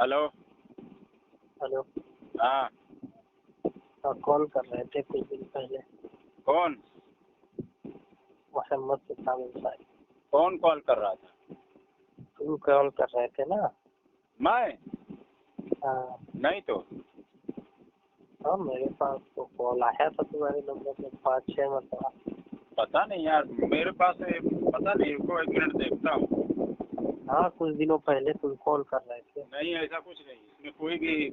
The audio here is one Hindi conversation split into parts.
हेलो। हेलो। हाँ। कॉल कर रहे थे कुछ दिन पहले। कौन? मोहम्मद सिद्धाम अंसारी। कौन कॉल कर रहा था? तुम कॉल कर रहे थे ना? मैं? हाँ। नहीं तो। हाँ, मेरे पास तो कॉल आया था तुम्हारे नंबर पे 5-6 मतलब। पता नहीं यार, मेरे पास पता नहीं, रुको 1 मिनट देखता हूँ। हाँ, कुछ दिनों पहले तुम कॉल कर रहे थे। नहीं, ऐसा कुछ नहीं, इसमें कोई भी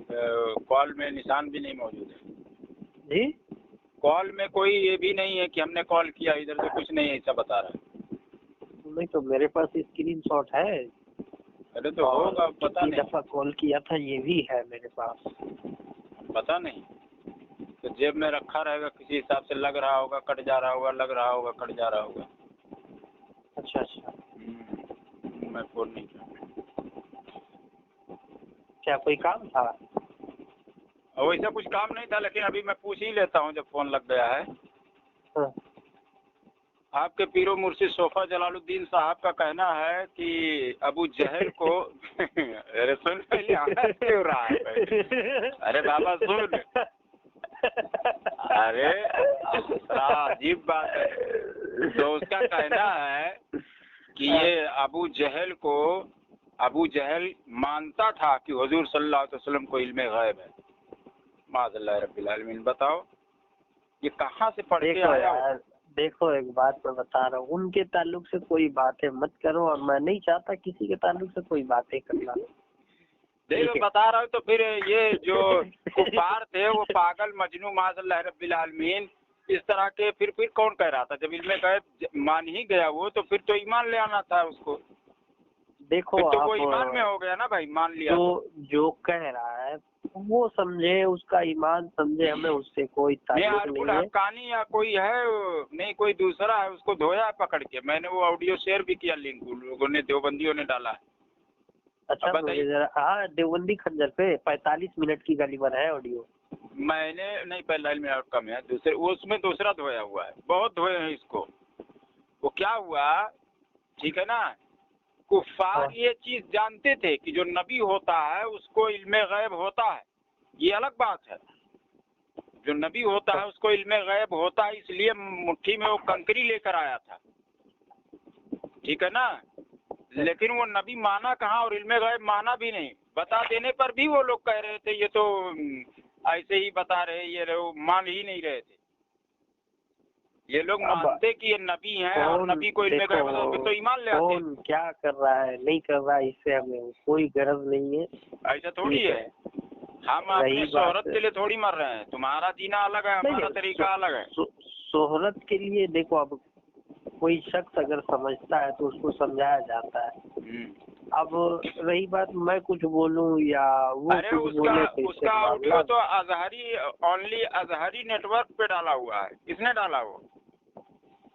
कॉल में निशान भी नहीं मौजूद है। जी? कॉल में कोई ये भी नहीं है कि हमने कॉल किया, इधर से कुछ नहीं ऐसा बता रहा है। नहीं तो मेरे पास स्क्रीनशॉट है। अरे तो और होगा, पता कितनी नहीं। दफा कॉल किया था ये भी है मेरे पास। पता नहीं, तो जेब में रखा रहेगा, किसी हिसाब से लग रहा होगा, कट जा रहा होगा, लग रहा होगा, कट जा रहा होगा। अच्छा अच्छा। मैं फोन नहीं किया। क्या कोई काम था? और वैसा कुछ काम नहीं था, लेकिन अभी मैं पूछ ही लेता हूँ जब फोन लग गया है। हाँ। आपके पीरो मुर्शिद सोफा जलालुद्दीन साहब का कहना है कि अबू जहल को अरे सुन, पहले आना क्यों रहा है पहले? अरे बाबा सुन। अरे अजीब बात है। तो उसका कहना है कि ये अबू जहल मानता था कि हुजूर सल्लल्लाहु अलैहि वसल्लम को इल्मे गैब है। माज़अल्लाह रब्बिल आलमीन। बताओ ये कहाँ से पढ़ के देखो आया हो? यार, देखो एक बात मैं बता रहा हूँ, उनके ताल्लुक से कोई बातें मत करो और मैं नहीं चाहता किसी के ताल्लुक से कोई बातें करना। देखो बता रहा हूँ, तो फिर ये जो कुफार थे वो पागल मजनू माज़अल्लाह रब्बिल आलमीन इस तरह के, फिर कौन कह रहा था? जब इल्मे गैब मान ही गया वो, तो फिर तो ईमान ले आना था उसको। देखो फिर तो वो आप, ईमान में हो गया ना भाई, मान लिया तो। जो कह रहा है वो समझे, उसका ईमान समझे, हमें उससे कोई नहीं, ताल्लुक अरकुल नहीं है। हक्कानी या कोई है नहीं, कोई दूसरा है, उसको धोया है पकड़ के। मैंने वो ऑडियो शेयर भी किया, लिंक उन लोगों ने, देवबंदियों ने डाला है। अच्छा, अब मुझे बताइए। जरा, हाँ, देवबंदी खंजर पे 45 मिनट की गालिबन है ऑडियो। मैंने नहीं, पहला में और कम है, दूसरे वो उसमें दूसरा धोया हुआ है, बहुत धोए हैं इसको। वो क्या हुआ, ठीक है ना? कुफार हाँ। ये चीज जानते थे कि जो नबी होता है उसको इल्मे गैब होता है, ये अलग बात है। जो नबी होता है उसको इल्मे गैब होता है, इसलिए मुट्ठी में वो कंकरी लेकर आया था, ठीक है ना? लेकिन वो नबी माना कहाँ और इल्मे गैब माना भी नहीं। बता देने पर भी वो लोग कह रहे थे ये तो ऐसे ही बता रहे, ये मान ही नहीं रहे थे। ये लोग अब मानते कि ये नबी हैं और नबी को इल्मे गैब होता है, फिर तो ईमान ले आते। कौन क्या कर रहा है नहीं कर रहा है इससे हमें कोई गरज नहीं है। ऐसा थोड़ी है। हम रही अपने बात, शोहरत के लिए थोड़ी मर रहे हैं। तुम्हारा जीना अलग है, हमारा तरीका अलग है। शोहरत के लिए देखो, अब कोई शख्स अगर समझता है तो उसको समझाया जाता है। अब रही बात, मैं कुछ बोलूं या वो अरे कुछ बोले तो इससे उसका ऑडियो मामला। तो ओनली अजहरी नेटवर्क पे डाला हुआ है। किसने डाला वो?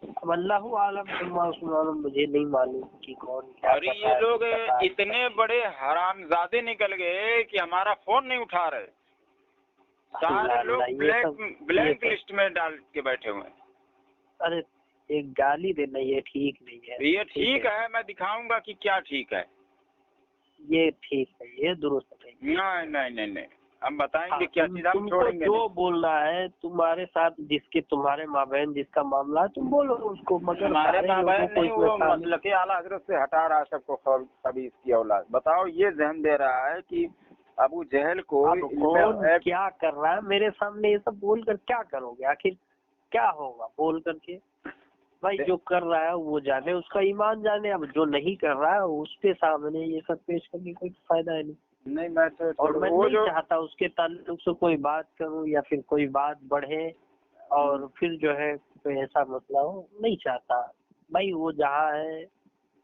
अब अल्लाह आलम सुम्मा सुमालम, मुझे नहीं मालूम कि कौन क्या अरे कर ये रहा है, लोग नहीं कर रहा है। इतने बड़े हरामजादे निकल गए कि हमारा फोन नहीं उठा रहे। सारे अल्लाह लोग अल्लाह, ब्लैंक लिस्ट में डाल के बैठे हुए हैं। अरे एक गाली देना ये ठीक नहीं है। ये ठीक है, मैं दिखाऊंगा कि क्या ठीक है। ये ठीक है, ये दुरुस्त है। नहीं नहीं नहीं नहीं, हम बताएंगे हाँ, क्या चीज, हम तुमको छोड़ेंगे जो नहीं। बोलना है तुम्हारे साथ, तुम्हारे माँ बहन जिसका मामला है तुम बोलो उसको, मगर हमारे सारे माँ लोगों बहन को नहीं, इसमें वो शामिल। मसलके आला हजरत से हटा रहा है सबको, कभी इसकी औलाद। बताओ, ये जहन दे रहा है कि अबू जहल को अब कौन क्या कर रहा है मेरे सामने, ये सब बोल कर क्या करोगे? आखिर क्या होगा बोल करके? भाई जो कर रहा है वो जाने, उसका ईमान जाने। अब जो नहीं कर रहा है उसके सामने ये सब पेश करने कोई फायदा है नहीं। नहीं, मैं तो और मैं वो नहीं जो चाहता उसके ताल्लुक से कोई बात करूं या फिर कोई बात बढ़े और फिर जो है कोई ऐसा मसला हो, नहीं चाहता। भाई वो जहाँ है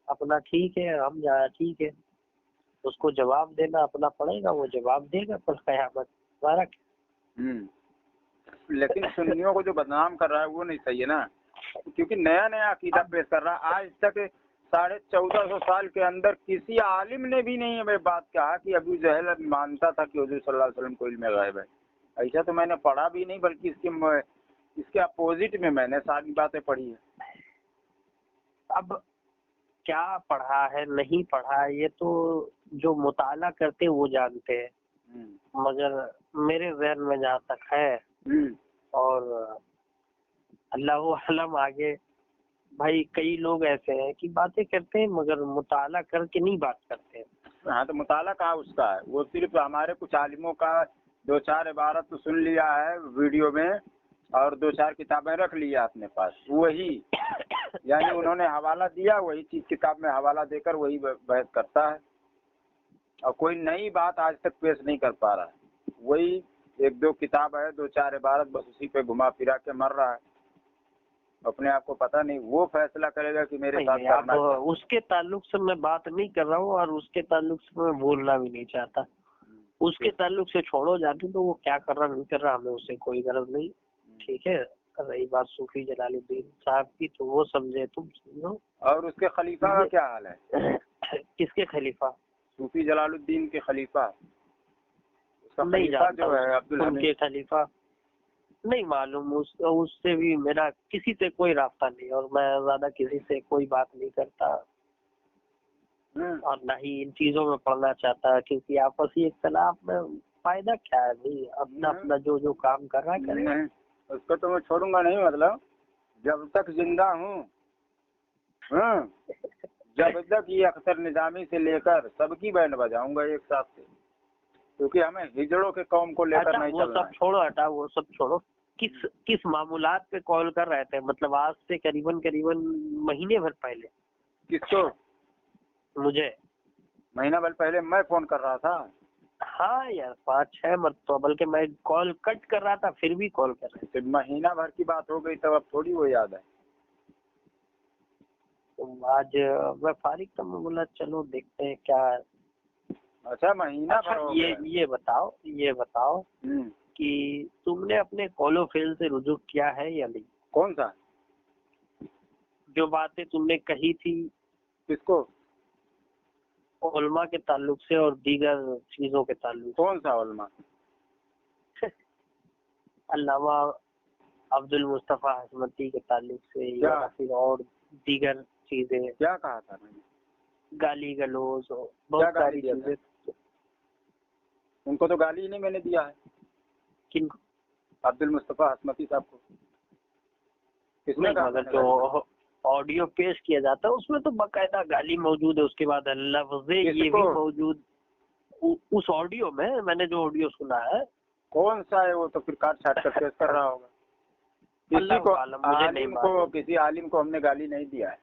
अपना ठीक है, हम जहाँ ठीक है, उसको जवाब देना अपना पड़ेगा, वो जवाब देगा पर कयामत हमारा। लेकिन सुन्नियों को जो बदनाम कर रहा है वो नहीं सही है ना, क्योंकि नया नया अकीदा पेश कर रहा है। आज तक 1450 साल के अंदर किसी आलिम ने भी नहीं हमें बात कहा कि अबू जहल मानता था कि हुजूर सल्लल्लाहु अलैहि वसल्लम को इल्मे गैब है। ऐसा तो मैंने पढ़ा भी नहीं, बल्कि इसके अपोजिट में मैंने सारी बातें पढ़ी है। अब क्या पढ़ा है नहीं पढ़ा है ये तो जो मुताला करते हैं वो जानते हैं, मगर मेरे ज़हन में जहाँ तक है और अल्लाह आलम आगे, भाई कई लोग ऐसे हैं कि बातें करते हैं मगर मुताला करके नहीं बात करते हैं। हाँ तो मुताला कहाँ उसका है, वो सिर्फ हमारे कुछ आलिमों का 2-4 इबारत तो सुन लिया है वीडियो में और 2-4 किताबें रख लिया अपने पास, वही यानी उन्होंने हवाला दिया, वही चीज किताब में हवाला देकर वही बहस करता है और कोई नई बात आज तक पेश नहीं कर पा रहा है। वही 1-2 किताब है, 2-4 इबारत, बस उसी पे घुमा फिरा के मर रहा है, अपने आप को पता नहीं। वो फैसला करेगा कि मेरे साथ करना है। उसके ताल्लुक से मैं बात नहीं कर रहा हूँ और उसके ताल्लुक से मैं बोलना भी नहीं चाहता। उसके ताल्लुक से छोड़ो, जाके तो वो क्या कर रहा नहीं कर रहा हमें उससे कोई गरज नहीं, ठीक है। रही बात सूफी जलालुद्दीन साहब की तो वो समझे, तुम समझो। और उसके खलीफा का क्या हाल है? किसके खलीफा? सूफी जलालुद्दीन के खलीफा, उसका नहीं खलीफा जानता जो है अब्दुल उनके हमीद। खलीफा नहीं मालूम, उससे भी मेरा किसी से कोई रास्ता नहीं और मैं ज्यादा किसी से कोई बात नहीं करता और ना ही इन चीजों में पढ़ना चाहता, क्योंकि आपसी इख्तलाफ में फायदा क्या है भाई, अपना अपना जो जो काम कर रहा है उसको तो मैं छोड़ूंगा नहीं, मतलब जब तक जिंदा हूँ, जब तक ये अख्तर निजामी से लेकर सबकी बैंड बजाऊंगा एक साथ से, क्योंकि हमें हिजड़ों के कौम को लेकर नहीं चलना है। सब छोड़ो, हटा वो सब छोड़ो। किस मामूलात पे कॉल कर रहे थे, मतलब आज से करीबन महीने भर पहले? किसको? मुझे महीना भर पहले मैं फोन कर रहा था। हाँ यार 5-6 मरतबा, बल्कि मैं कॉल कट कर रहा था फिर भी कॉल कर रहे थे। महीना भर की बात हो गई तब अब थोड़ी वो याद है। तो आज मैं फारिग था, मैं बोला चलो देखते हैं क्या है। अच्छा महीना भर हो गया। ये बताओ कि तुमने अपने कॉलो फेल से रुजू किया है या नहीं? कौन सा? जो बातें तुमने कही थी। किसको? उलमा के ताल्लुक से और दीगर चीजों के ताल्लुक। कौन सा उलमा? अल्लामा अब्दुल मुस्तफा हसमती के ताल्लुक से या फिर और दीगर चीजें। क्या कहा था मैंने? गाली गलौज और बहुत सारी चीजें। उनको तो गाली ही नहीं मैंने दिया है। किनको? अब्दुल मुस्तफा हसमती साहब को। किसने कहा? मगर जो ऑडियो पेश किया जाता है उसमें तो बकायदा गाली मौजूद है, उसके बाद लफ्ज़े ये भी मौजूद उस ऑडियो में। मैंने जो ऑडियो सुना है। कौन सा है वो? तो फिर काट छाट कर पेश कर रहा होगा। किसी को आलिम को, किसी आलिम को हमने गाली नहीं दिया है।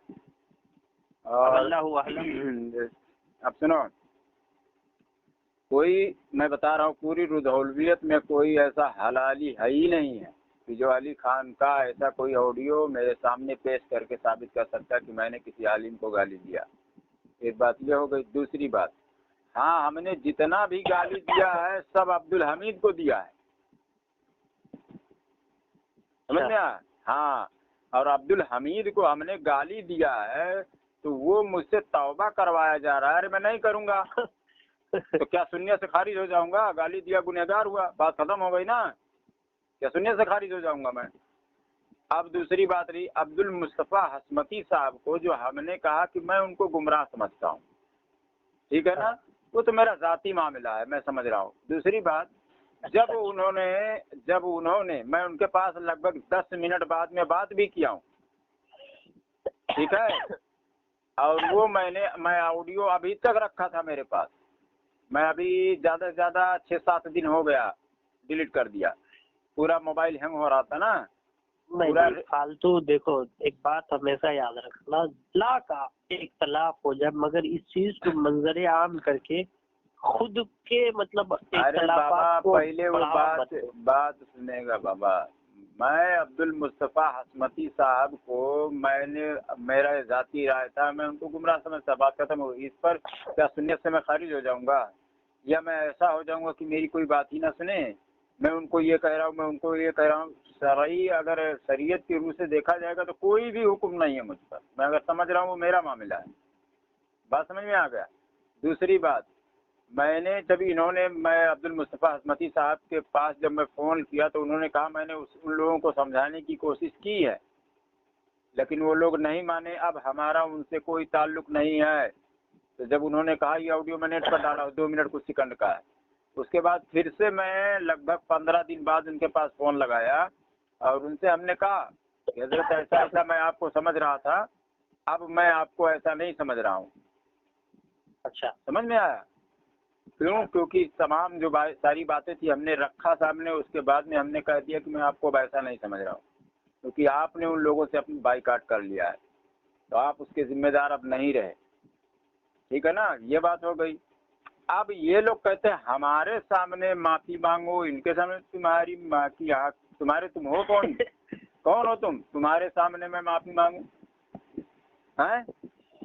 और अब सुनो, कोई मैं बता रहा हूँ पूरी रुदौलवियत में कोई ऐसा हलाली है ही नहीं है कि जो अली खान का ऐसा कोई ऑडियो मेरे सामने पेश करके साबित कर सकता है कि मैंने किसी आलिम को गाली दिया। एक बात ये हो गई। दूसरी बात, हाँ हमने जितना भी गाली दिया है सब अब्दुल हमीद को दिया है, समझ में आया? हाँ, और अब्दुल हमीद को हमने गाली दिया है तो वो मुझसे तौबा करवाया जा रहा है। अरे मैं नहीं करूँगा तो क्या सुन्नियत से खारिज हो जाऊंगा? गाली दिया गुनहगार हुआ, बात खत्म हो गई ना। क्या सुन्नियत से खारिज हो जाऊंगा मैं? अब दूसरी बात रही अब्दुल मुस्तफा हसमती साहब को, जो हमने कहा कि मैं उनको गुमराह समझता हूँ, ठीक है ना, वो तो मेरा जाती मामला है, मैं समझ रहा हूँ। दूसरी बात, जब उन्होंने मैं उनके पास लगभग 10 मिनट बाद में बात भी किया हूँ, ठीक है, और वो मैं ऑडियो अभी तक रखा था मेरे पास। मैं अभी ज़्यादा से ज़्यादा 6-7 दिन हो गया डिलीट कर दिया, पूरा मोबाइल हैंग हो रहा था ना। नहीं फालतू, देखो एक बात हमेशा याद रखना, ला का एक तलाक हो जाए मगर इस चीज को मंजर आम करके खुद के मतलब अरे बाबा पहले वो बात सुनेगा बाबा। मैं अब्दुल मुस्तफा हसमती साहब को मेरा जाती राय था, मैं उनको गुमराह समझता, बात खत्म हो। इस पर क्या सुन्नियत से मैं खारिज हो जाऊंगा या मैं ऐसा हो जाऊंगा कि मेरी कोई बात ही ना सुने? मैं उनको ये कह रहा हूँ, मैं उनको ये कह रहा हूँ। शरई अगर शरीयत की रूह से देखा जाएगा तो कोई भी हुक्म नहीं है मुझ पर। मैं अगर समझ रहा हूँ वो मेरा मामला है। बात समझ में आ गया? दूसरी बात, मैं अब्दुल मुस्तफा हसमती साहब के पास जब मैं फ़ोन किया तो उन्होंने कहा मैंने उन लोगों को समझाने की कोशिश की है, लेकिन वो लोग नहीं माने। अब हमारा उनसे कोई ताल्लुक नहीं है। तो जब उन्होंने कहा ये ऑडियो मैं नेट पर डाला 2 मिनट कुछ सेकंड का है, उसके बाद फिर से मैं लगभग 15 दिन बाद उनके पास फ़ोन लगाया और उनसे हमने कहा कि हज़रत ऐसा ऐसा मैं आपको समझ रहा था, अब मैं आपको ऐसा नहीं समझ रहा हूँ। अच्छा। समझ में आया? क्यों? क्योंकि तमाम जो सारी बातें थी हमने रखा सामने, उसके बाद में हमने कह दिया कि मैं आपको अब ऐसा नहीं समझ रहा हूँ, क्योंकि आपने उन लोगों से अपनी बाइकाट कर लिया है, तो आप उसके जिम्मेदार अब नहीं रहे। ठीक है ना, ये बात हो गई। अब ये लोग कहते हैं हमारे सामने माफी मांगो, इनके सामने तुम्हारी माँ की आँख, तुम्हारे तुम हो कौन? कौन हो तुम? तुम्हारे सामने मैं माफी मांगू? हैं?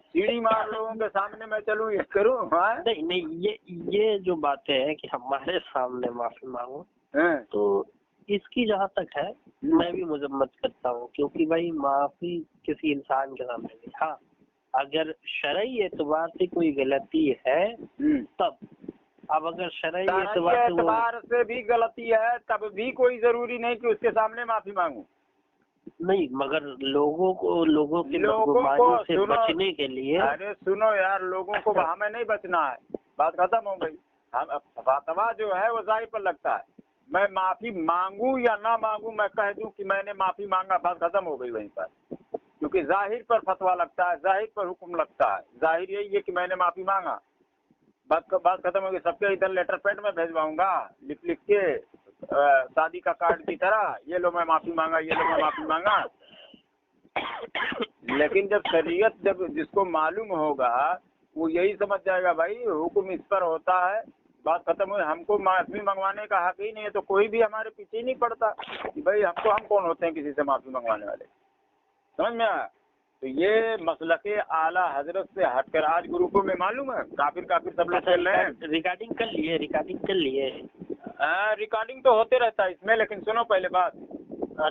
सीढ़ी मार लोगों के सामने मैं चलूँ, ये करूँ? नहीं नहीं, ये जो बातें हैं कि हमारे सामने माफी मांगो, तो इसकी जहाँ तक है मैं भी मजम्मत करता हूँ, क्योंकि भाई माफी किसी इंसान के सामने नहीं। हाँ, अगर शरई एतबार से कोई गलती है तब, अब अगर शरई एतबार से भी गलती है तब भी कोई जरूरी नहीं कि उसके सामने माफी मांगू। नहीं, मगर लोगों के बदगुमानी से बचने के लिए। अरे सुनो यार, लोगों को हमें नहीं बचना है, बात खत्म हो गई। हम फतवा जो है वो जाहिर पर लगता है। मैं माफी मांगू या ना मांगू, मैं कह दूं कि मैंने माफी मांगा, बात खत्म हो गई वहीं पर। क्योंकि जाहिर पर फतवा लगता है, जाहिर पर हुक्म लगता है। जाहिर यही है कि मैंने माफी मांगा, बात खत्म हो गई। सबके इधर लेटर पैड में भेजवाऊंगा लिख के, शादी का कार्ड की तरह, ये लो मैं माफी मांगा, ये लो मैं माफी मांगा। लेकिन जब शरीयत, जब जिसको मालूम होगा वो यही समझ जाएगा भाई हुक्म इस पर होता है, बात खत्म हुई। हमको माफी मंगवाने का हक ही नहीं है, तो कोई भी हमारे पीछे ही नहीं पड़ता कि भाई हम कौन होते हैं किसी से माफी मंगवाने वाले। समझ में आया? तो ये मसलके आला हजरत से हटकर आज ग्रुपों में मालूम है काफिर सब लोग चल रहे हैं। रिकॉर्डिंग कर लिए रिकॉर्डिंग तो होते रहता है इसमें, लेकिन सुनो पहले बात,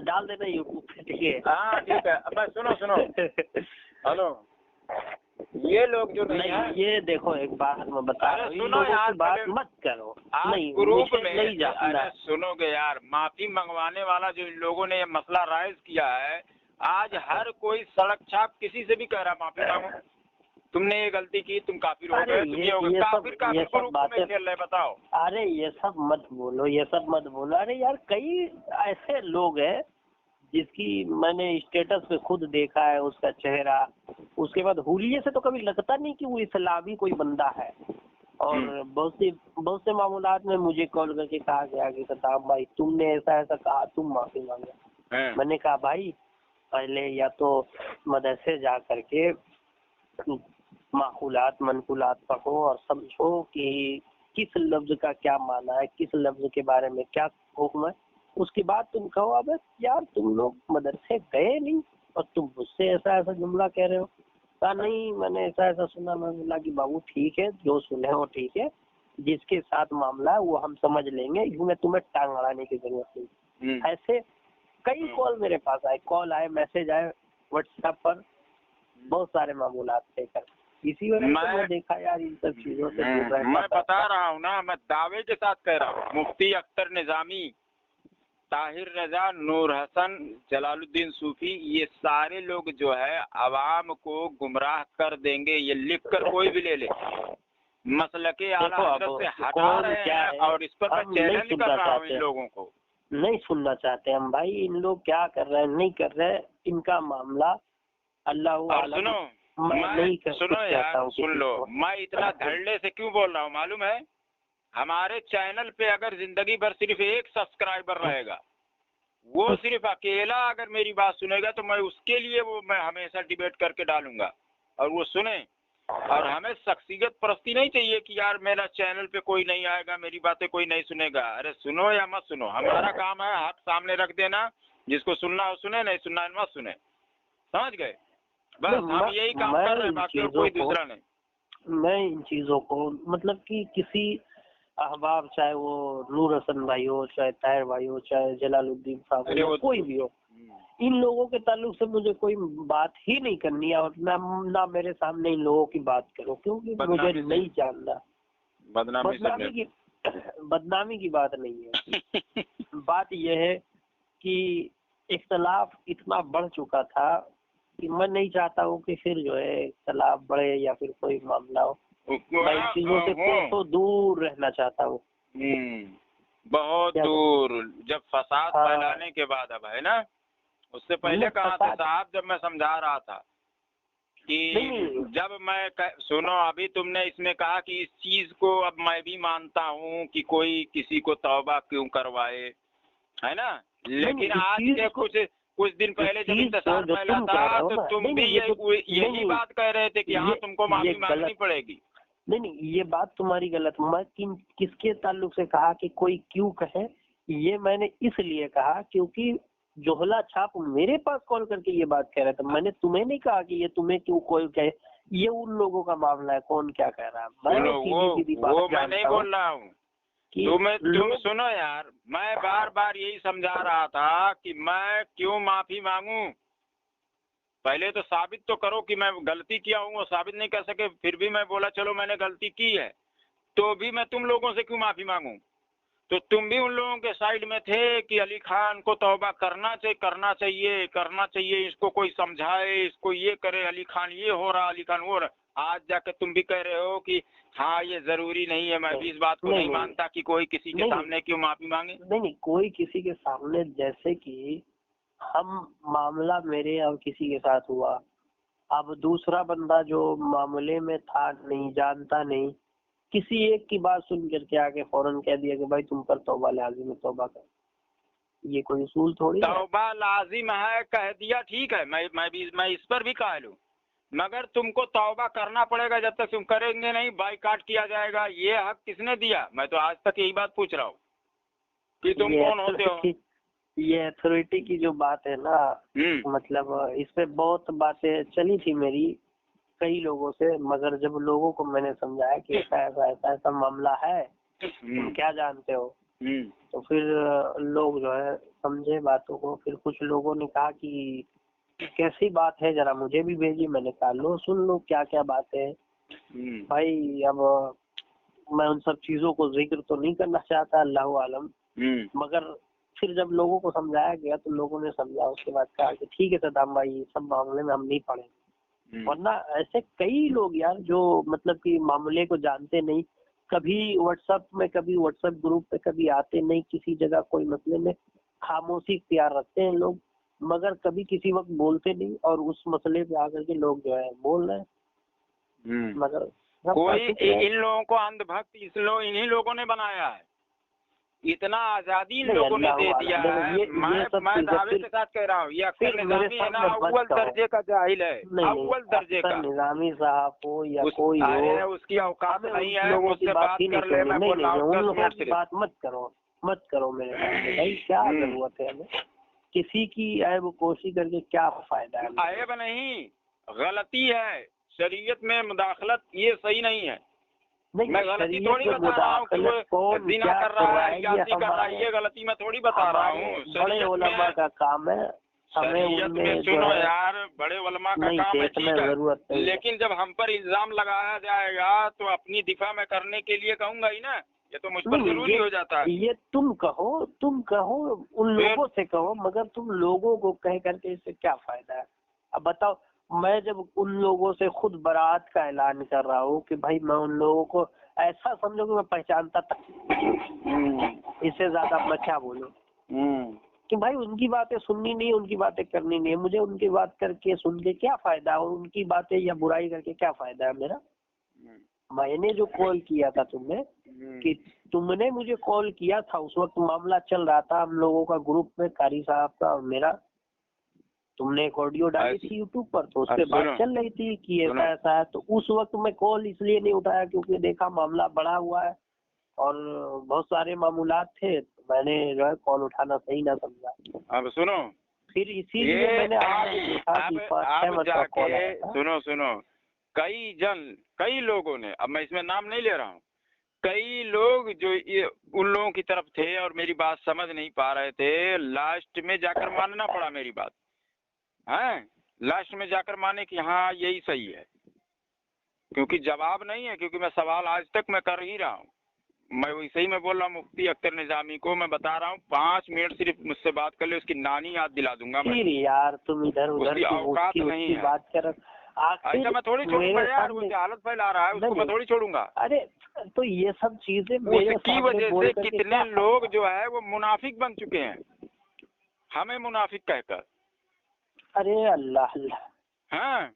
डाल देना यूट्यूब पे। ठीक है, हाँ ठीक है। अब सुनो हेलो, ये लोग जो नहीं है, ये देखो एक बात मैं बता रहा हूँ, सुनो यार, बात मत करो। नहीं, ग्रुप में नहीं जाना। अरे सुनोगे यार, माफी मंगवाने वाला जो इन लोगों ने ये मसला राइज किया है, आज हर कोई सड़क छाप किसी से भी कह रहा माफी मांगो, तुमने ये गलती की, तुम काफिर हो गए, तुम ये हो गए। काफिर ग्रुप में खेल रहे, बताओ। अरे ये सब मत बोलो। अरे यार, कई ऐसे लोग हैं जिसकी मैंने स्टेटस पे खुद देखा है, उसका चेहरा, उसके बाद हुलिये से तो कभी लगता नहीं कि वो इस्लामी कोई बंदा है। और बहुत से मामलात में मुझे कॉल करके कहा गया कि सताब भाई तुमने ऐसा कहा, तुम माफी मांगो। मैंने कहा भाई पहले या तो मदरसे जा करके माकुलात मनकुलात पढ़ो और समझो कि किस लफ्ज का क्या माना है, किस लफ्ज के बारे में क्या हुक्म है, उसके बाद तुम कहो अब यार तुम लोग मदरसे गए नहीं और तुम मुझसे ऐसा जुमला कह रहे हो। कहा नहीं, मैंने ऐसा सुना। मैं बोला कि बाबू ठीक है, जो सुने हो ठीक है, जिसके साथ मामला है वो हम समझ लेंगे, इसमें तुम्हें टांग अड़ाने की जरूरत नहीं। ऐसे कई कॉल मेरे पास आए, मैसेज आए व्हाट्सएप पर, बहुत सारे मामूलात लेकर। इसी वजह से मैं देखा यार इन सब चीजों से दूर रहना। मैं बता रहा हूँ ना, मैं दावे के साथ कह रहा हूँ, मुफ्ती अख्तर निजामी, ताहिर रजा, नूर हसन, जलालुद्दीन सूफी, ये सारे लोग जो है अवाम को गुमराह कर देंगे। ये लिख कर कोई भी ले ले, मसलके आला हजरत से हटा रहे हैं। और इस पर मैं चैलेंज कर रहा हूँ इन लोगों को। नहीं सुनना चाहते हम भाई, इन लोग क्या कर रहे हैं नहीं कर रहे, इनका मामला अल्लाह। सुनो यार, सुन लो, मैं इतना धड़ल्ले से क्यों बोल रहा हूँ मालूम है? हमारे चैनल पे अगर जिंदगी भर सिर्फ एक सब्सक्राइबर रहेगा, वो सिर्फ अकेला अगर मेरी बात सुनेगा, तो मैं उसके लिए मैं हमेशा डिबेट करके डालूंगा और वो सुने। और हमें शख्सियत परस्ती नहीं चाहिए कि यार मेरा चैनल पे कोई नहीं आएगा, मेरी बातें कोई नहीं सुनेगा। अरे सुनो या मत सुनो, हमारा काम है हाथ सामने रख देना, जिसको सुनना हो सुने, नहीं सुनना है मत सुने। समझ गए? बस हम यही काम कर रहे हैं, बाकी कोई दूसरा नहीं। मैं इन चीजों को मतलब कि किसी अहबाब, चाहे वो नूर हसन भाई हो, चाहे ताहिर भाई हो, चाहे जलालुद्दीन साहब हो, कोई भी हो, इन लोगों के ताल्लुक से मुझे कोई बात ही नहीं करनी है। और ना मेरे सामने इन लोगों की बात करो, क्योंकि मुझे नहीं जानना। बदनामी की बात नहीं है। बात यह है कि इख्तलाफ इतना बढ़ चुका था कि मैं नहीं चाहता हूँ कि फिर जो है तलाब बढ़े या फिर कोई मामला हो। मैं इन चीजों से तो दूर रहना चाहता हूँ। बहुत दूर। जब फसाद फैलाने के बाद अब है ना, उससे पहले कहा था साहब, जब मैं समझा रहा था कि जब मैं सुनो, अभी तुमने इसमें कहा कि इस चीज को अब मैं भी मानता हूँ कि कोई किसी को तौबा क्यों करवाए, है ना, लेकिन आज के कुछ दिन पहले जब इंतजार फैला था तो तुम भी यही बात कह रहे थे कि हाँ तुमको माफी मांगनी पड़ेगी। नहीं, ये बात तुम्हारी गलत। मैं किसके ताल्लुक से कहा कि कोई क्यों कहे, ये मैंने इसलिए कहा क्योंकि जोहला छाप मेरे पास कॉल करके ये बात कह रहे थे। मैंने तुम्हें नहीं कहा कि ये तुम्हें क्यों कोई कहे, ये उन लोगों का मामला है, कौन क्या कह रहा है। वो मैं नहीं बोल रहा हूँ। तुम सुनो यार, मैं बार बार यही समझा रहा था कि मैं क्यों माफी मांगू। पहले तो साबित तो करो कि मैं गलती किया हूँ, और साबित नहीं कर सके फिर भी मैं बोला चलो मैंने गलती की है, तो भी मैं तुम लोगों से क्यों माफी मांगू। तो तुम भी उन लोगों के साइड में थे कि अली खान को तौबा करना चाहिए, इसको कोई समझाए, इसको ये करे, अली खान ये हो रहा, अली खान वो रहा। आज जाके तुम भी कह रहे हो कि हाँ ये जरूरी नहीं है। मैं भी इस बात को नहीं मानता कि कोई किसी के सामने क्यों माफी मांगे। नहीं, कोई किसी के सामने, जैसे कि हम मामला मेरे और किसी के साथ हुआ, अब दूसरा बंदा जो मामले में था, नहीं जानता, नहीं, किसी एक की बात सुन करके आके फौरन कह दिया कि भाई तुम पर तौबा लाजिम है, तौबा कर। ये कोई उसूल थोड़ी है। तौबा लाजिम है कह दिया, ठीक है, मैं इस पर भी कह लूं, मगर तुमको तौबा करना पड़ेगा। जब तक तुम करेंगे नहीं, बाइकाट किया जाएगा। ये हक किसने दिया? मैं तो आज तक यही बात पूछ रहा हूँ कि तुम कौन होते हो। ये अथॉरिटी की जो बात है ना, मतलब इस पे बहुत बातें चली थी मेरी कई लोगों से, मगर जब लोगों को मैंने समझाया कि ऐसा मामला है, तुम क्या जानते हो, तो फिर लोग जो है समझे बातों को। फिर कुछ लोगों ने कहा कि कैसी बात है, जरा मुझे भी भेजी। मैंने कहा लो सुन लो क्या क्या बात है भाई। अब मैं उन सब चीजों को जिक्र तो नहीं करना चाहता, अल्लाह आलम, मगर फिर जब लोगों को समझाया गया तो लोगों ने समझा। उसके बाद कहा कि ठीक है सदाम भाई, सब मामले में हम नहीं पड़े। वरना ऐसे कई लोग यार जो मतलब कि मामले को जानते नहीं, कभी व्हाट्सएप ग्रुप पे कभी आते नहीं, किसी जगह कोई मसले में खामोशी इख्तियार रखते हैं लोग, मगर कभी किसी वक्त बोलते नहीं, और उस मसले पे आकर के लोग जो है बोल रहे हैं। मगर कोई इन लोगों को अंधभक्त इन्हीं लोगों ने बनाया है। इतना आजादी इन लोगों ने दे दिया है। मैं दावे के साथ कह रहा हूँ, ये अख्तर निजामी है ना, अव्वल दर्जे का जाहिल है, अव्वल दर्जे का। निजामी साहब हो या कोई हो, उसकी औकात नहीं है, मुझसे बात कर ले, मैं बोल रहा हूँ। बात मत करो मेरे सामने भाई, क्या जरूरत है हमें किसी की ऐब कोशी करके, क्या फायदा है। ऐब नहीं, गलती है शरीयत में मुदाखलत, ये सही नहीं है। मैं गलती थोड़ी बता रहा हूँ कि वो जिना कर रहा है, यासी कर रहा है, ये गलती मैं थोड़ी बता रहा हूँ। बड़े उलमा का काम है, शरीयत में सुनो यार, बड़े उलमा का काम है, ठीक है, लेकिन जब हम पर इल्जाम लगाया जाएगा तो अपनी दिफा में करने के लिए कहूँगा ही ना, ये तो मुझ पर जरूरी हो जाता है। ये तुम कहो उन लोगों से कहो, मगर तुम लोगों को कह करके इससे क्या फायदा है। अब बताओ, मैं जब उन लोगों से खुद बरात का ऐलान कर रहा हूँ कि भाई मैं उन लोगों को ऐसा समझो कि मैं पहचानता था, इससे ज्यादा मैं क्या बोलूं कि भाई उनकी बातें सुननी नहीं, उनकी बातें करनी नहीं है मुझे। उनकी बात करके सुन के क्या फायदा, और उनकी बातें या बुराई करके क्या फायदा है मेरा। मैंने जो कॉल किया था तुम्हें, कि तुमने मुझे कॉल किया था, उस वक्त मामला चल रहा था हम लोगों का ग्रुप में, कारी साहब का और मेरा। तुमने एक ऑडियो डाली थी यूट्यूब पर, तो उस पर बात चल रही थी कि ऐसा है। तो उस वक्त मैं कॉल इसलिए नहीं उठाया क्योंकि देखा मामला बढ़ा हुआ है और बहुत सारे मामूलात थे, तो मैंने जो है कॉल उठाना सही ना समझा। अब सुनो, फिर इसीलिए मैंने आज देखा कि सुनो, कई लोगों ने, अब मैं इसमें नाम नहीं ले रहा हूँ, कई लोग जो उन लोगों की तरफ थे और मेरी बात समझ नहीं पा रहे थे, लास्ट में जाकर मानना पड़ा मेरी बात है, लास्ट में जाकर माने कि हाँ यही सही है, क्योंकि जवाब नहीं है, क्योंकि मैं सवाल आज तक मैं कर ही रहा हूँ। मैं वैसे ही मैं बोल रहा हूँ मुफ्ती अख्तर निजामी को, मैं बता रहा हूँ 5 मिनट सिर्फ मुझसे बात कर ले, उसकी नानी याद दिला दूंगा मैं। फिर यार तुम इधर उधर उसकी औकात नहीं है। बात कर। ऐसा मैं थोड़ी छोड़ूंगा यार, वो जहालत फैला रहा है उसको मैं थोड़ी छोड़ूंगा। अरे तो ये सब चीजें मेरे उसकी वजह से कितने लोग जो है वो मुनाफिक बन चुके हैं, हमें मुनाफिक कहकर। अरे अल्लाह अल्लाह। हाँ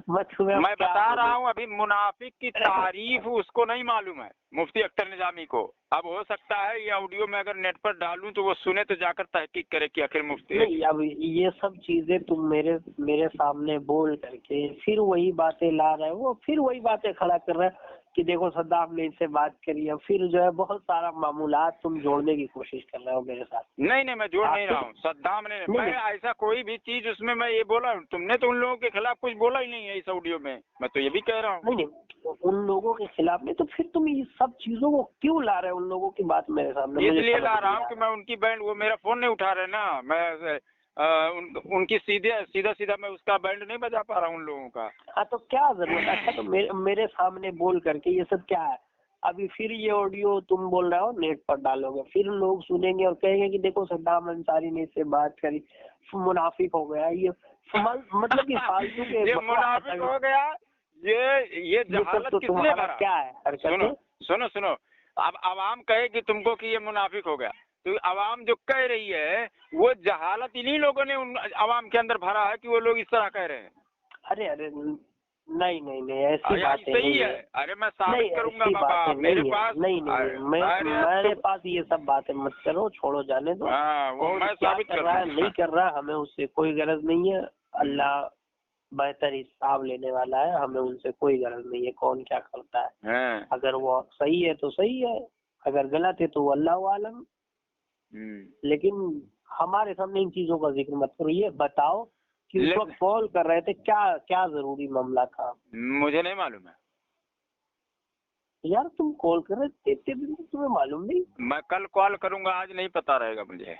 मैं बता रहा हूँ, अभी मुनाफिक की तारीफ उसको नहीं मालूम है, मुफ्ती अख्तर निजामी को। अब हो सकता है ये ऑडियो में अगर नेट पर डालूं तो वो सुने तो जाकर तहकीक करे कि आखिर मुफ्ती नहीं। अब ये सब चीजें तुम मेरे सामने बोल करके फिर वही बातें ला रहे हो, फिर वही बातें खड़ा कर रहे हैं कि देखो सद्दाम ने इनसे बात करी है, फिर जो है बहुत सारा मामूलात तुम जोड़ने की कोशिश कर रहे हो मेरे साथ। नहीं मैं जोड़ नहीं रहा हूँ। सद्दाम ने मैं ऐसा कोई भी चीज उसमें मैं ये बोला हूँ, तुमने तो उन लोगों के खिलाफ कुछ बोला ही नहीं है इस ऑडियो में, मैं तो ये भी कह रहा हूँ। नहीं उन लोगों के खिलाफ नहीं, तो फिर तुम ये सब चीजों को क्यों ला रहे हो उन लोगों की बात मेरे सामने? इसलिए ला रहा हूँ कि मैं उनकी बैंड, वो मेरा फोन नहीं उठा रहे ना, मैं उनकी सीधा मैं उसका बैंड नहीं बजा पा रहा हूँ उन लोगों का। हाँ तो क्या जरूरत है? अच्छा तो मेरे सामने बोल करके ये सब क्या है? अभी फिर ये ऑडियो तुम बोल रहे हो नेट पर डालोगे, फिर लोग सुनेंगे और कहेंगे कि देखो सद्दाम अंसारी ने इससे बात करी, मुनाफिक हो गया ये, मतलब कि फालतू के ये मुनाफिक हो गया, ये जहालत तो किसने भरा? क्या है? सुनो अब आवाम कहे कि तुमको कि ये मुनाफिक हो गया, तो आवाम जो कह रही है वो जहालत इन्हीं लोगों ने उन आवाम के अंदर भरा है कि वो लोग इस तरह कह रहे हैं। अरे नहीं ऐसी बात नहीं है। अरे मैं साबित करूंगा बाबा, मेरे पास मेरे पास ये सब बातें मत करो, छोड़ो जाने दो। वो मैं साबित कर रहा है नहीं कर रहा, हमें उससे कोई गरज नहीं है। अल्लाह बेहतर हिसाब लेने वाला है, हमें उनसे कोई गरज नहीं है कौन क्या करता है। अगर वो सही है तो सही है, अगर गलत है तो वो अल्लाह आलम। लेकिन हमारे सामने इन चीजों का जिक्र मत करो। ये बताओ कि उस वक्त कॉल कर रहे थे, क्या जरूरी मामला था? मुझे नहीं मालूम है यार, तुम कॉल कर रहे थे इतने दिन से, तुम्हें मालूम नहीं? मैं कल कॉल करूंगा, आज नहीं पता रहेगा मुझे।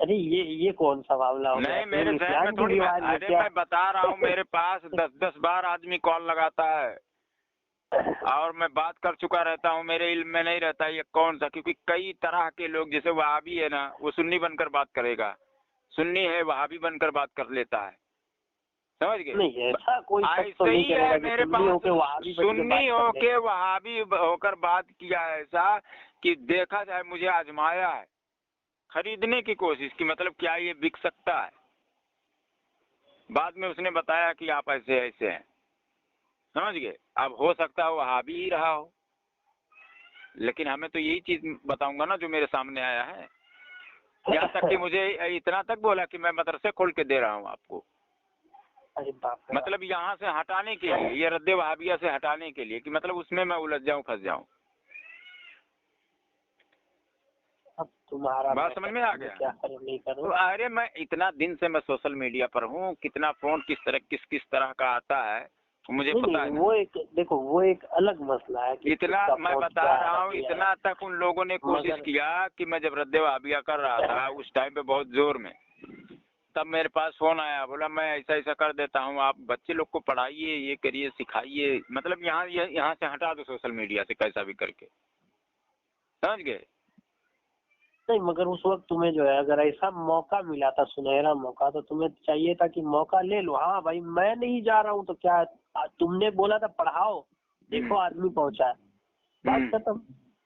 अरे ये कौन सा मामला हो गया? नहीं मेरे जहन में थोड़ी, अरे मैं बता रहा हूँ मेरे पास 10 बार आदमी कॉल लगाता है और मैं बात कर चुका रहता हूँ, मेरे इल्म में नहीं रहता ये कौन सा, क्योंकि कई तरह के लोग, जैसे वहाबी है ना, वो सुन्नी बनकर बात करेगा, सुन्नी है वहाबी बनकर बात कर लेता है, समझ गए? नहीं ऐसा कोई ऐसे ही है मेरे पास, सुन्नी होके वहाबी होकर बात किया ऐसा कि देखा जाए, मुझे आजमाया है खरीदने की कोशिश की, मतलब क्या ये बिक सकता है। बाद में उसने बताया कि आप ऐसे ऐसे हैं, समझ गए? अब हो सकता है वहाबी ही रहा हो, लेकिन हमें तो यही चीज बताऊंगा ना जो मेरे सामने आया है। यहाँ तक कि मुझे इतना तक बोला कि मैं मदरसे खोल के दे रहा हूँ आपको। अरे बाप रे, मतलब यहाँ से हटाने के लिए, ये रद्दे वहाबिया से हटाने के लिए, कि मतलब उसमें मैं उलझ जाऊँ, फंस जाऊँ। अब तुम्हारा बात समझ में आ गया? क्या करूं नहीं करूं? तो अरे मैं इतना दिन से मैं सोशल मीडिया पर हूँ, कितना फोन किस तरह का आता है मुझे पता है। वो एक अलग मसला है कि इतना मैं बता रहा हूँ, इतना तक उन लोगों ने कोशिश किया कि मैं जब रद्दे वहाबिया कर रहा था उस टाइम पे बहुत जोर में, तब मेरे पास फोन आया, बोला मैं ऐसा कर देता हूँ, आप बच्चे लोग को पढ़ाइए, ये करिए, सिखाइए, मतलब यहाँ से हटा दो सोशल मीडिया से कैसा भी करके, समझ गए? नहीं, मगर उस वक्त तुम्हें जो है अगर ऐसा मौका मिला था, सुनहरा मौका, तो तुम्हें चाहिए था कि मौका ले लो। हाँ भाई मैं नहीं जा रहा हूँ तो क्या, तुमने बोला था पढ़ाओ, देखो आदमी पहुंचा है, बात खत्म।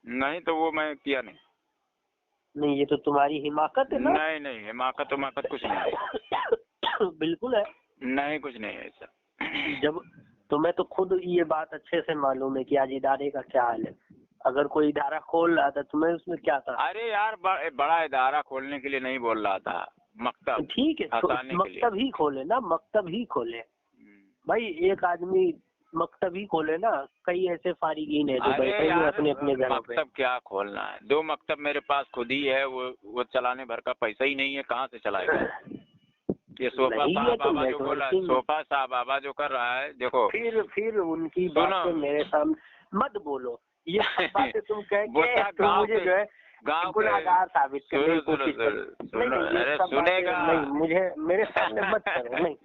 नहीं तो वो मैं किया नहीं, ये तो तुम्हारी हिमाकत है ना? नहीं हिमाकत कुछ नहीं है। बिल्कुल है नहीं, कुछ नहीं है ऐसा। जब तुम्हें तो खुद ये बात अच्छे से मालूम है कि आज इदारे का क्या हाल है। अगर कोई इदारा खोल रहा था तुम्हें उसमें क्या था? अरे यार बड़ा इदारा खोलने के लिए नहीं बोल रहा था, मकतब ठीक है, मकतब ही खोले ना, मकतब ही खोले भाई। एक आदमी मकतब ही खोले ना, कई ऐसे फारिगीन है जो बैठे हैं अपने अपने घरों पे। मकतब क्या खोलना है, 2 मकतब मेरे पास खुद ही है, वो चलाने भर का पैसा ही नहीं है, कहाँ से चलाएगा? ये सोफा साहब बाबा जो बोला, सोफा साहब बाबा जो कर रहा है, देखो फिर उनकी बातें मेरे सामने मत बोलो। ये बातें तुम कह के मुझे जो है गाँव गुनाहगार साबित करने की कोशिश करो। सुनेगा नहीं, मुझे मेरे सामने मत करो, नहीं,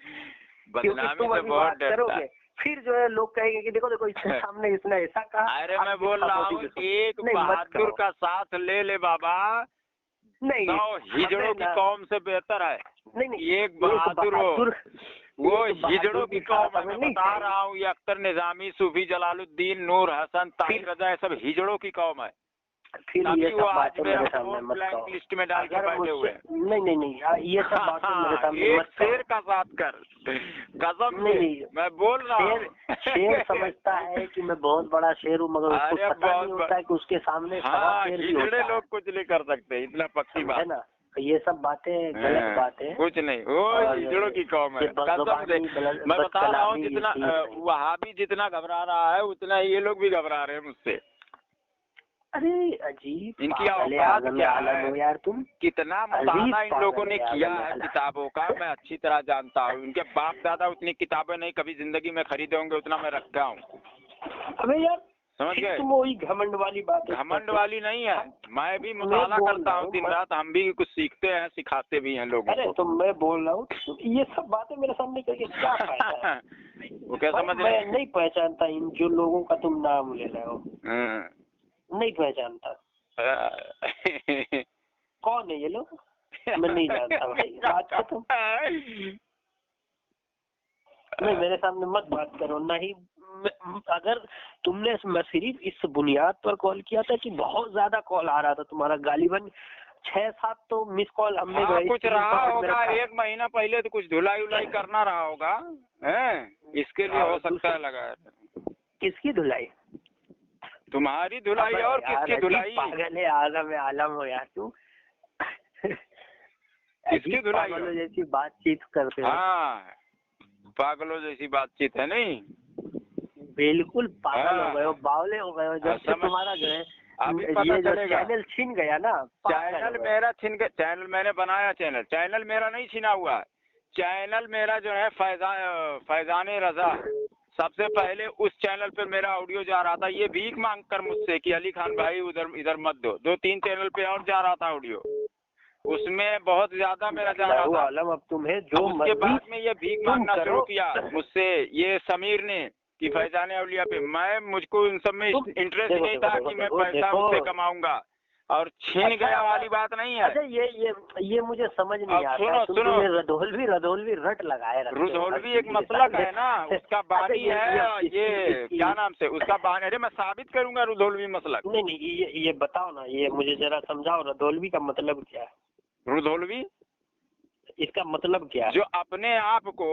बदनामी से बहुत डरता है। फिर जो है लोग कहेंगे कि देखो देखो इसके सामने इसने ऐसा कहा। अरे मैं बोल रहा हूँ एक बहादुर का साथ ले ले बाबा, नहीं 9 हिजड़ों की कौम से बेहतर है। नहीं एक बहादुर हो, वो हिजड़ों की कौम है। मैं बता रहा हूँ, ये अख्तर निजामी, सूफी जलालुद्दीन, नूर हसन, ताहिर रजा, ये सब हिजड़ों की कौम है। फिर ये सब बातें मेरे सामने मत ब्लैंक कहो। लिस्ट में डाल के बैठे हुए हैं। नहीं ये सब बातें मेरे सामने एक मत कहो। शेर का साथ कर, कसम नहीं मैं बोल रहा हूँ। शेर समझता है कि मैं बहुत बड़ा शेर हूँ, मगर उसको पता नहीं होता है कि उसके सामने सवा शेर भी होता है। लोग कुछ नहीं कर सकते, इतना पक्की बात है ना। ये सब बातें गलत बातें हैं। कुछ नहीं, वो हिजड़ों की कौम है, कसम से। मैं बता रहा हूँ, जितना वहाबी जितना घबरा रहा है उतना ये लोग भी घबरा रहे हैं मुझसे। अरे अजीब, इनकी औकात क्या है यार तुम। कितना मुताला इन लोगों ने किया है किताबों का, मैं अच्छी तरह जानता हूँ। इनके बाप दादा उतनी किताबें नहीं कभी जिंदगी में खरीदे होंगे, उतना मैं रखा हूँ। अबे यार समझ गए, तुम वही घमंड वाली बात। घमंड वाली नहीं है, मैं भी मुताला करता हूँ दिन रात, हम भी कुछ सीखते हैं, सिखाते भी हैं लोगों को। अरे तो मैं बोल रहा हूँ, ये सब बातें मेरे सामने करके क्या फायदा है? वो क्या समझ रहे हैं? मैं नहीं पहचानता इन जो लोगों का तुम नाम ले रहे हो, नहीं पहचानता। कौन है ये लोग? मैं नहीं जानता भाई। बात खत्म। नहीं मेरे सामने मत बात करो। नहीं अगर तुमने, मैं सिर्फ इस बुनियाद पर कॉल किया था कि बहुत ज्यादा कॉल आ रहा था तुम्हारा, गालिबन 6-7 तो मिस कॉल हमने कुछ रहा होगा 1 महीना पहले, तो कुछ धुलाई उलाई करना रहा होगा है, इसके लिए हो सकता है लगा है। किसकी धुलाई? तुम्हारी धुलाई और किसकी धुलाई? पागल है, आलम हो यार तू। किसकी धुलाई? पागलों जैसी बातचीत करते हो। हाँ पागलों जैसी बातचीत है। नहीं बिल्कुल पागल हो गए हो, बावले हो गए हो। जब से तुम्हारा जो है ये जो चैनल छीन गया ना, चैनल मेरा छीन गया। चैनल मैंने बनाया, चैनल मेरा नहीं छीना हुआ। चैनल मेरा जो है फैजाने रजा, सबसे पहले उस चैनल पर मेरा ऑडियो जा रहा था। ये भीख मांग कर मुझसे कि अली खान भाई उधर इधर मत दो। 2-3 चैनल पे और जा रहा था ऑडियो, उसमें बहुत ज्यादा मेरा जा रहा था। आलम अब तुम्हें जो उसके बाद में ये भीख मांगना शुरू किया मुझसे ये समीर ने कि फैजाने अवलिया पे। मुझको इन सब में इंटरेस्ट नहीं था कि मैं पैसा उससे कमाऊंगा, और छीन गया वाली बात नहीं है। अच्छा ये मुझे समझ नहीं आता। सुनो रधोलवी रट लगाए। रुधोलवी एक मसलक है ना, उसका बानी है ये क्या नाम से उसका बानी। अरे मैं साबित करूंगा रुधोलवी मसलक। नहीं ये बताओ ना, ये मुझे जरा समझाओ, रधोलवी का मतलब क्या है? रुधोलवी इसका मतलब क्या है? जो अपने आप को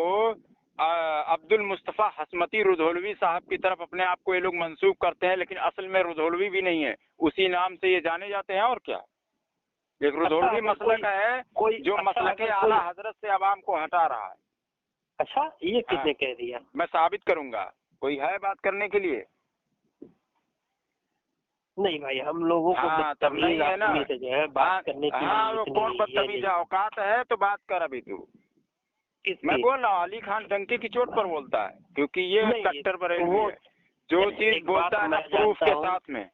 अब्दुल मुस्तफा हसमती रुधोलवी साहब की तरफ अपने आप को ये लोग मंसूब करते हैं, लेकिन असल में रुधोलवी भी नहीं है, उसी नाम से ये जाने जाते हैं। और क्या, एक रुधोलवी मसलक है जो मसलक आला हजरत से अवाम को हटा रहा है। अच्छा ये किसने कह दिया? मैं साबित करूंगा, कोई है बात करने के लिए? नहीं भाई, हम लोगों को तब नहीं है ना जो है बात करने की। वो कौन बदतमीज औकात है तो बात कर। अभी तू मैं बोल रहा हूँ, अली खान डंके की चोट पर बोलता है, क्योंकि ये कट्टर बरेलवी है, जो चीज बोलता है ना प्रूफ के साथ में।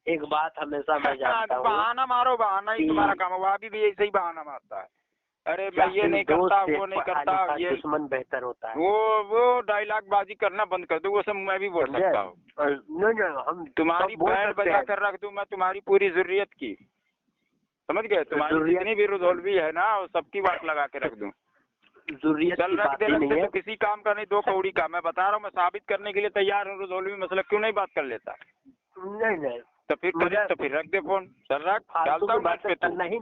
एक बात हमेशा मैं जानता हूँ, बहाना मारो, बहाना ही तुम्हारा काम है। वहाँ भी ऐसे ही बहाना मारता है, अरे मैं ये नहीं करता वो नहीं करता, ये दुश्मन बेहतर होता है। वो डायलॉग बाजी करना बंद कर दो, वो सब मैं भी बोल सकता हूँ। हम तुम्हारी बैंड बजा कर रख दूं मैं तुम्हारी पूरी जरूरत की, समझ गए? तुम्हारी जितनी भी रुधोलवी है ना, वो सबकी बात लगा के रख दूं। चल रख दे तो किसी काम का नहीं, 2 कौड़ी का। मैं बता रहा हूँ, मैं साबित करने के लिए तैयार हूँ। रुधोलवी मसला क्यों नहीं बात कर लेता? नहीं तो फिर रख दे फोन। चल रख, डालता हूँ। नहीं